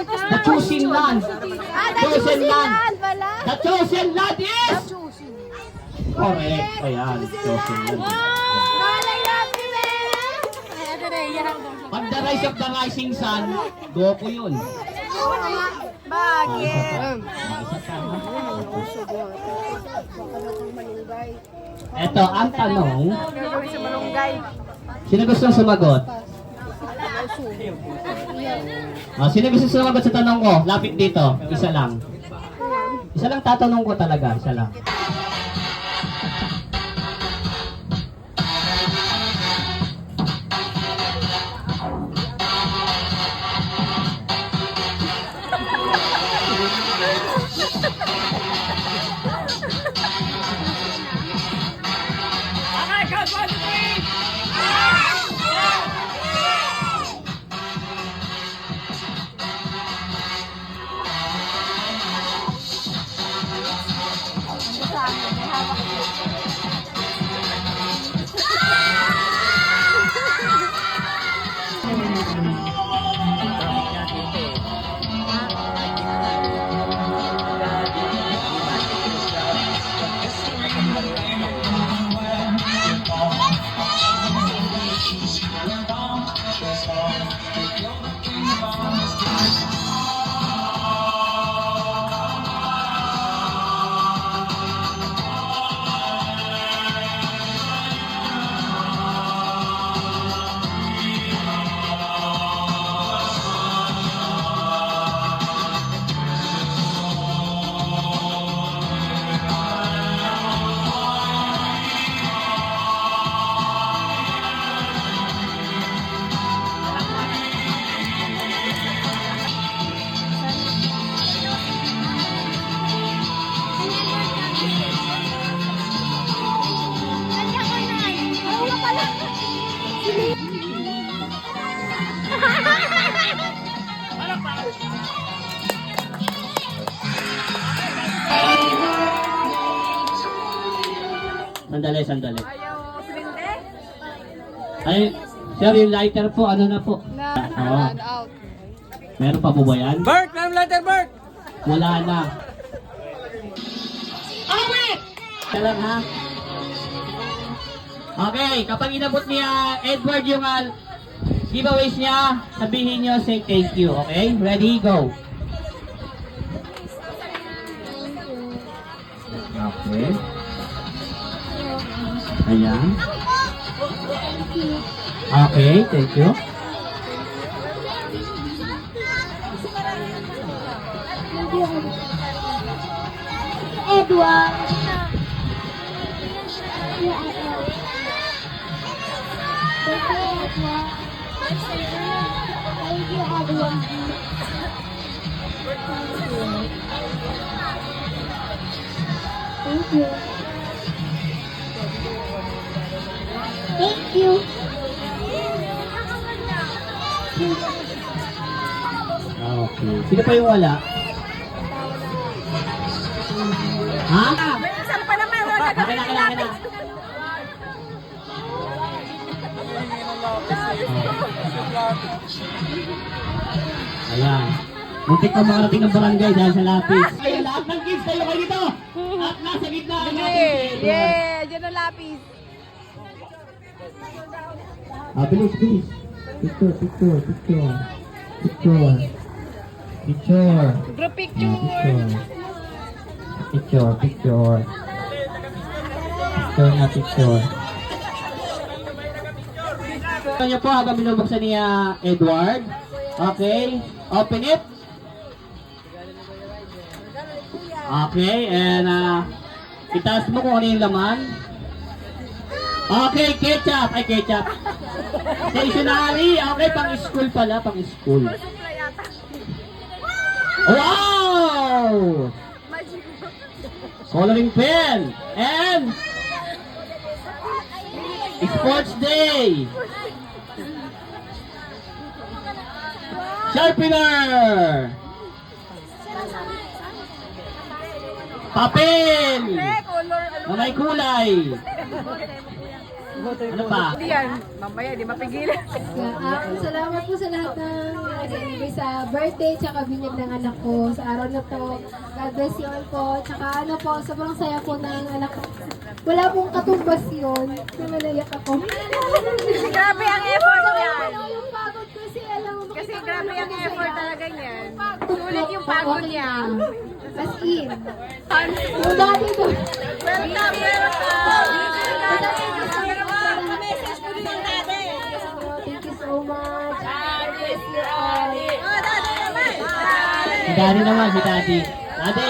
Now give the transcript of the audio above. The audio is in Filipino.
The chosen land. The chosen land pala. The chosen land is... The chosen. Correct. Ayan, chosen land. Kalay natin Pag the rise of the rising sun, Goku yun. Bakit? Ito, ang tanong, Gagawin sa malunggay. sino gusto sumagot? Sino gusto sumagot sa tanong ko? Lapit dito, isa lang. Isa lang tatanong ko talaga, isa lang. Sandali, sandali. Ayaw silinde? Ay, sir, yung lighter po, ano na po? Oo. Out. Meron pa po ba yan? Bert! Meron lighter, Bert! Wala na. Awit! Lang ha? Okay, kapag inabot niya Edward yung giveaways niya, sabihin niyo say thank you, okay? Ready, go! Okay. Ayan. Okay, thank you. Edward. Thank you. Thank you. Okay. Sino pa yung wala? Ha? Saan pa naman? Okay na. Ayan. Muntik na makarating ng barangay dahil sa lapis. Ayan, lahat ng kids tayo kayo dito. At nasa gitna ang natin. Yeah, dyan ang lapis. Bilis. Picture. Group picture. Picture. Picture na picture. Ito niyo po habang binubuksan niya Edward. Okay, open it. Okay, and itaas mo kung ano yung laman. Okay, ketchup. Ay, ketchup. Stationery. Okay, pang school pala, pang school. Wow! Coloring pen. And Sports Day. Sharpener. Papel. Na may kulay. Ano pa? Hindi yan. Mamaya, di mapigilan. Salamat po sa lahat ng nagbibigay sa birthday tsaka binyag ng anak ko sa araw na to. God bless you all po. Tsaka ano po, sobrang saya po ng anak ko. Wala pong katumbas yun. Nalayak ako. Grabe ang effort Wala niyan. yung pagod kasi alam mo. Kasi grabe ang effort talaga niyan. Sulit yung pagod niya. As in. Yung dati ko. Welcome, Thank you so much. God bless you all. Si Daddy naman, si Daddy. Daddy,